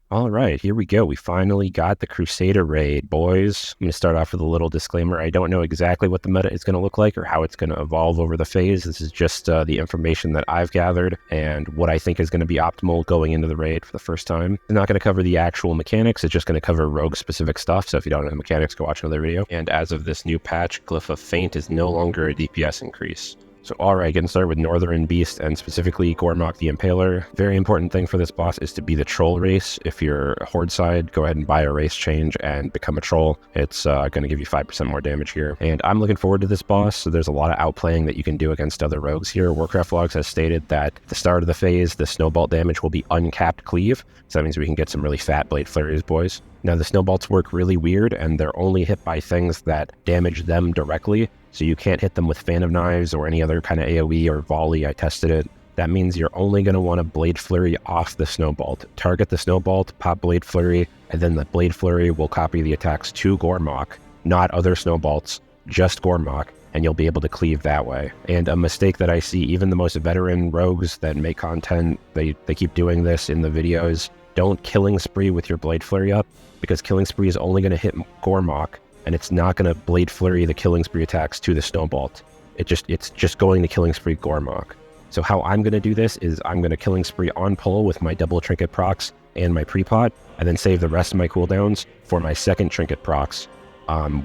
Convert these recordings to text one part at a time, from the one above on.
All right, here we go. We finally got the Crusader raid, boys. I'm going to start off with a little disclaimer. I don't know exactly what the meta is going to look like or how it's going to evolve over the phase. This is just the information that I've gathered and what I think is going to be optimal going into the raid for the first time. It's not going to cover the actual mechanics. It's just going to cover rogue-specific stuff. So if you don't know the mechanics, go watch another video. And as of this new patch, Glyph of Feint is no longer a DPS increase. So alright, getting started with Northern Beast and specifically Gormok the Impaler. Very important thing for this boss is to be the troll race. If you're a horde side, go ahead and buy a race change and become a troll. It's going to give you 5% more damage here. And I'm looking forward to this boss, so there's a lot of outplaying that you can do against other rogues here. Warcraft Logs has stated that at the start of the phase, the snowball damage will be uncapped cleave. So that means we can get some really fat blade flurries, boys. Now the snowballs work really weird and they're only hit by things that damage them directly. So you can't hit them with Fan of Knives or any other kind of AoE or volley. I tested it. That means you're only going to want to Blade Flurry off the Snowball. Target the Snowball, pop Blade Flurry, and then the Blade Flurry will copy the attacks to Gormok, not other Snowballs, just Gormok, and you'll be able to cleave that way. And a mistake that I see, even the most veteran rogues that make content, they keep doing this in the videos. Don't Killing Spree with your Blade Flurry up, because Killing Spree is only going to hit Gormok, and it's not going to Blade Flurry the Killing Spree attacks to the Snowball. It's just going to Killing Spree Gormok. So how I'm going to do this is I'm going to Killing Spree on pull with my double trinket procs and my pre-pot, and then save the rest of my cooldowns for my second trinket procs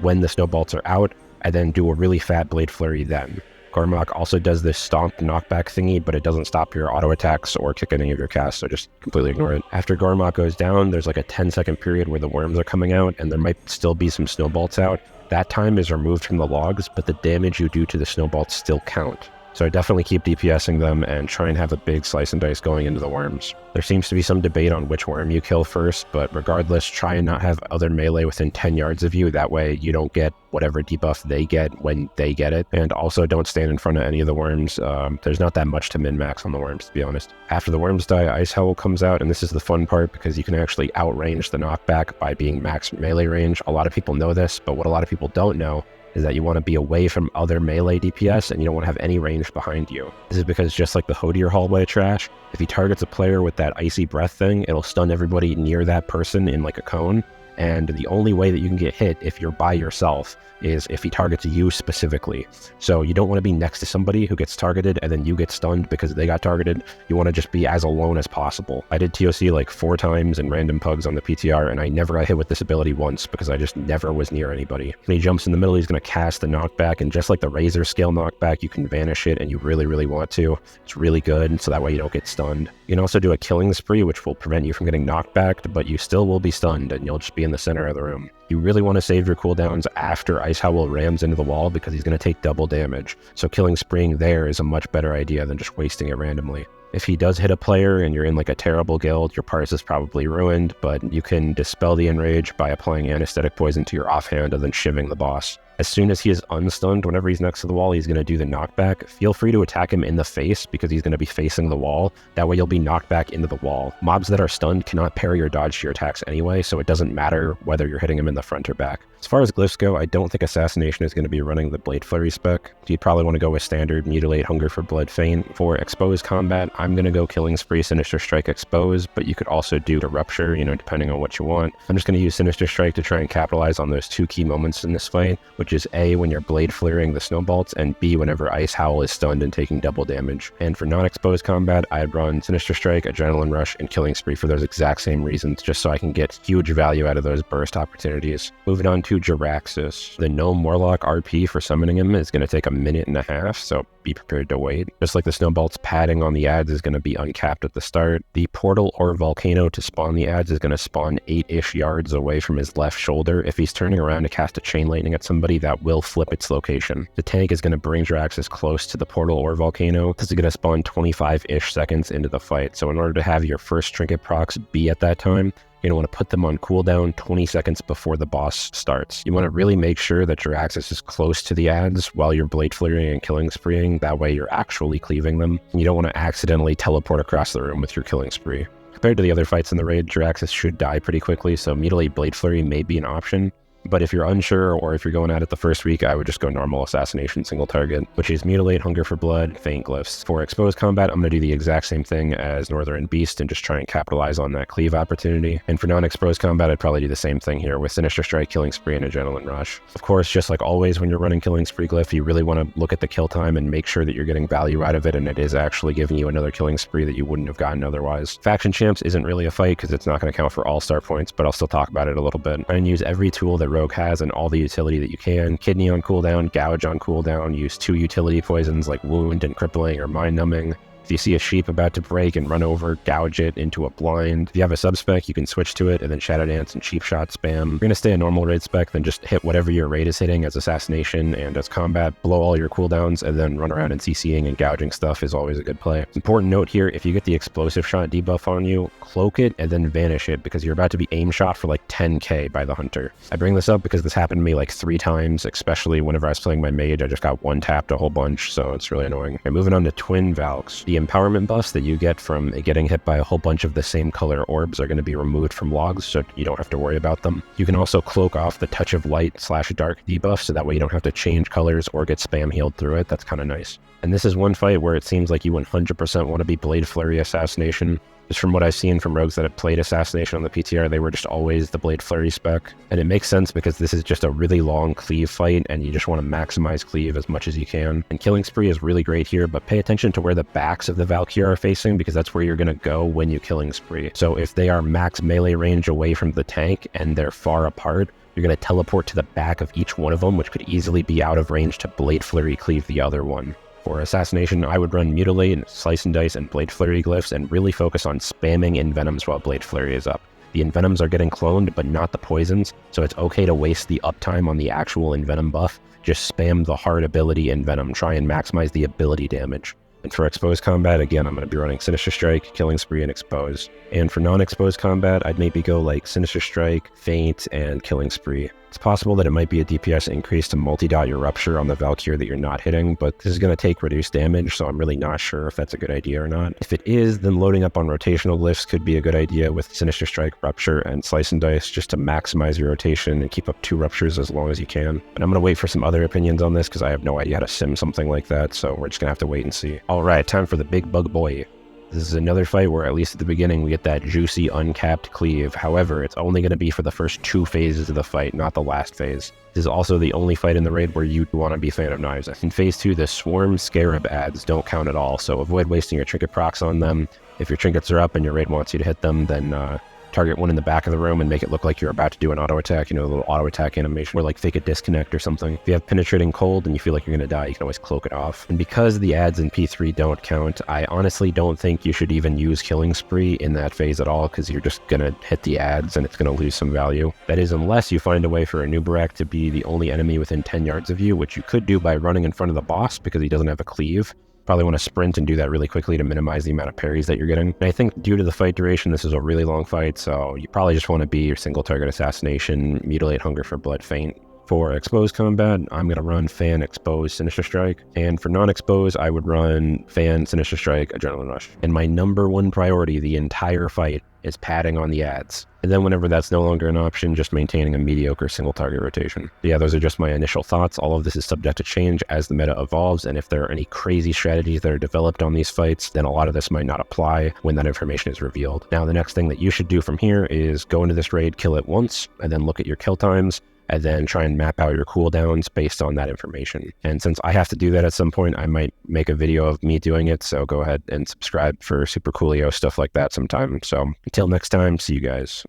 when the Snowballs are out, and then do a really fat Blade Flurry then. Gormok also does this stomp knockback thingy, but it doesn't stop your auto attacks or kick any of your casts, so just completely ignore it. After Gormok goes down, there's like a 10-second period where the worms are coming out, and there might still be some snowballs out. That time is removed from the logs, but the damage you do to the snowballs still count. So I definitely keep DPSing them and try and have a big slice and dice going into the worms. There seems to be some debate on which worm you kill first, but regardless, try and not have other melee within 10 yards of you. That way you don't get whatever debuff they get when they get it. And also don't stand in front of any of the worms. There's not that much to min-max on the worms, to be honest. After the worms die, Ice Howl comes out, and this is the fun part because you can actually outrange the knockback by being max melee range. A lot of people know this, but what a lot of people don't know is that you want to be away from other melee DPS and you don't want to have any range behind you. This is because just like the Hodier hallway trash, if he targets a player with that icy breath thing, it'll stun everybody near that person in like a cone. And the only way that you can get hit if you're by yourself is if he targets you specifically. So you don't want to be next to somebody who gets targeted and then you get stunned because they got targeted. You want to just be as alone as possible. I did TOC like 4 times in random pugs on the PTR, and I never got hit with this ability once because I just never was near anybody. When he jumps in the middle, he's going to cast the knockback, and just like the Razor scale knockback, you can vanish it and you really want to. It's really good, so that way you don't get stunned. You can also do a Killing Spree, which will prevent you from getting knocked back, but you still will be stunned and you'll just be in the center of the room. You really want to save your cooldowns after Ice Howl rams into the wall because he's going to take double damage. So Killing Spreeing there is a much better idea than just wasting it randomly. If he does hit a player and you're in like a terrible guild, your parse is probably ruined, but you can dispel the enrage by applying anesthetic poison to your offhand and then shivving the boss. As soon as he is unstunned, whenever he's next to the wall, he's going to do the knockback. Feel free to attack him in the face because he's going to be facing the wall. That way you'll be knocked back into the wall. Mobs that are stunned cannot parry or dodge your attacks anyway, so it doesn't matter whether you're hitting him in the front or back. As far as glyphs go, I don't think Assassination is going to be running the Blade Flurry spec. You'd probably want to go with Standard, Mutilate, Hunger for Blood, Feint. For Exposed Combat, I'm going to go Killing Spree, Sinister Strike, Expose, but you could also do the Rupture, depending on what you want. I'm just going to use Sinister Strike to try and capitalize on those 2 key moments in this fight, which is A, when you're Blade Flurrying the Snowballs, and B, whenever Ice Howl is stunned and taking double damage. And for non-exposed combat, I'd run Sinister Strike, Adrenaline Rush, and Killing Spree for those exact same reasons, just so I can get huge value out of those burst opportunities. Moving on to Jaraxxus. The Gnome Warlock RP for summoning him is going to take 1.5 minutes, so be prepared to wait. Just like the Snowball's padding on the ads is going to be uncapped at the start, the Portal or Volcano to spawn the ads is going to spawn 8-ish yards away from his left shoulder. If he's turning around to cast a Chain Lightning at somebody, that will flip its location. The tank is going to bring Jaraxxus close to the Portal or Volcano. This is going to spawn 25-ish seconds into the fight, so in order to have your first trinket procs be at that time, you're going to want to put them on cooldown 20 seconds before the boss starts. You want to really make sure that Jaraxxus is close to the ads while you're Blade Flurrying and Killing Spreeing. That way you're actually cleaving them. And you don't want to accidentally teleport across the room with your Killing Spree. Compared to the other fights in the raid, Jaraxxus should die pretty quickly, so Mutilate Blade Flurry may be an option. But if you're unsure or if you're going at it the first week, I would just go normal assassination single target, which is mutilate, hunger for blood, faint, glyphs. For exposed combat, I'm going to do the exact same thing as Northern Beast and just try and capitalize on that cleave opportunity. And for non-exposed combat, I'd probably do the same thing here with Sinister Strike, Killing Spree, and Adrenaline Rush. Of course, just like always when you're running Killing Spree Glyph, you really want to look at the kill time and make sure that you're getting value out of it and it is actually giving you another Killing Spree that you wouldn't have gotten otherwise. Faction Champs isn't really a fight because it's not going to count for all star points, but I'll still talk about it a little bit. Try and use every tool that Rogue has and all the utility that you can. Kidney on cooldown, Gouge on cooldown, use 2 utility poisons like Wound and Crippling or Mind Numbing. If you see a sheep about to break and run over, gouge it into a blind. If you have a sub-spec, you can switch to it and then Shadow Dance and Cheap Shot spam. If you're going to stay a normal raid spec, then just hit whatever your raid is hitting as assassination and as combat, blow all your cooldowns, and then run around and CCing and gouging stuff is always a good play. Important note here, if you get the explosive shot debuff on you, cloak it and then vanish it because you're about to be aim shot for like 10k by the hunter. I bring this up because this happened to me like 3 times, especially whenever I was playing my mage. I just got one tapped a whole bunch, so it's really annoying. Okay, moving on to Twin Valks. The empowerment buffs that you get from getting hit by a whole bunch of the same color orbs are going to be removed from logs, so you don't have to worry about them. You can also cloak off the Touch of Light / Dark debuff, so that way you don't have to change colors or get spam healed through it. That's kind of nice. And this is one fight where it seems like you 100% want to be Blade Flurry Assassination. Just from what I've seen from rogues that have played Assassination on the PTR, they were just always the Blade Flurry spec. And it makes sense because this is just a really long cleave fight and you just want to maximize cleave as much as you can. And Killing Spree is really great here, but pay attention to where the backs of the Valkyrie are facing because that's where you're going to go when you Killing Spree. So if they are max melee range away from the tank and they're far apart, you're going to teleport to the back of each one of them, which could easily be out of range to Blade Flurry cleave the other one. For Assassination, I would run Mutilate and Slice and Dice and Blade Flurry glyphs and really focus on spamming Envenoms while Blade Flurry is up. The Envenoms are getting cloned, but not the poisons, so it's okay to waste the uptime on the actual Envenom buff. Just spam the hard ability Envenom, try and maximize the ability damage. And for exposed combat, again, I'm going to be running Sinister Strike, Killing Spree, and Expose. And for non-exposed combat, I'd maybe go like Sinister Strike, Faint, and Killing Spree. It's possible that it might be a DPS increase to multi-dot your Rupture on the Valkyrie that you're not hitting, but this is going to take reduced damage, so I'm really not sure if that's a good idea or not. If it is, then loading up on rotational glyphs could be a good idea with Sinister Strike, Rupture, and Slice and Dice just to maximize your rotation and keep up 2 Ruptures as long as you can. But I'm going to wait for some other opinions on this because I have no idea how to sim something like that, so we're just going to have to wait and see. Alright, time for the big bug boy. This is another fight where, at least at the beginning, we get that juicy, uncapped cleave. However, it's only going to be for the first 2 phases of the fight, not the last phase. This is also the only fight in the raid where you want to be Fan of Knives. In phase 2, the Swarm Scarab ads don't count at all, so avoid wasting your trinket procs on them. If your trinkets are up and your raid wants you to hit them, then target one in the back of the room and make it look like you're about to do an auto attack, you know, a little auto attack animation, or like fake a disconnect or something. If you have penetrating cold and you feel like you're going to die, you can always cloak it off. And because the ads in P3 don't count, I honestly don't think you should even use Killing Spree in that phase at all, because you're just going to hit the ads and it's going to lose some value. That is, unless you find a way for a Nubarak to be the only enemy within 10 yards of you, which you could do by running in front of the boss because he doesn't have a cleave. Probably want to sprint and do that really quickly to minimize the amount of parries that you're getting. And I think due to the fight duration, this is a really long fight, so you probably just want to be your single target assassination, mutilate, hunger for blood, faint. For exposed combat, I'm going to run Fan, Expose, Sinister Strike. And for non-exposed, I would run Fan, Sinister Strike, Adrenaline Rush. And my #1 priority the entire fight is padding on the ads. And then whenever that's no longer an option, just maintaining a mediocre single target rotation. Yeah, those are just my initial thoughts. All of this is subject to change as the meta evolves, and if there are any crazy strategies that are developed on these fights, then a lot of this might not apply when that information is revealed. Now, the next thing that you should do from here is go into this raid, kill it once, and then look at your kill times, and then try and map out your cooldowns based on that information. And since I have to do that at some point, I might make a video of me doing it, so go ahead and subscribe for super coolio stuff like that sometime. So until next time, see you guys.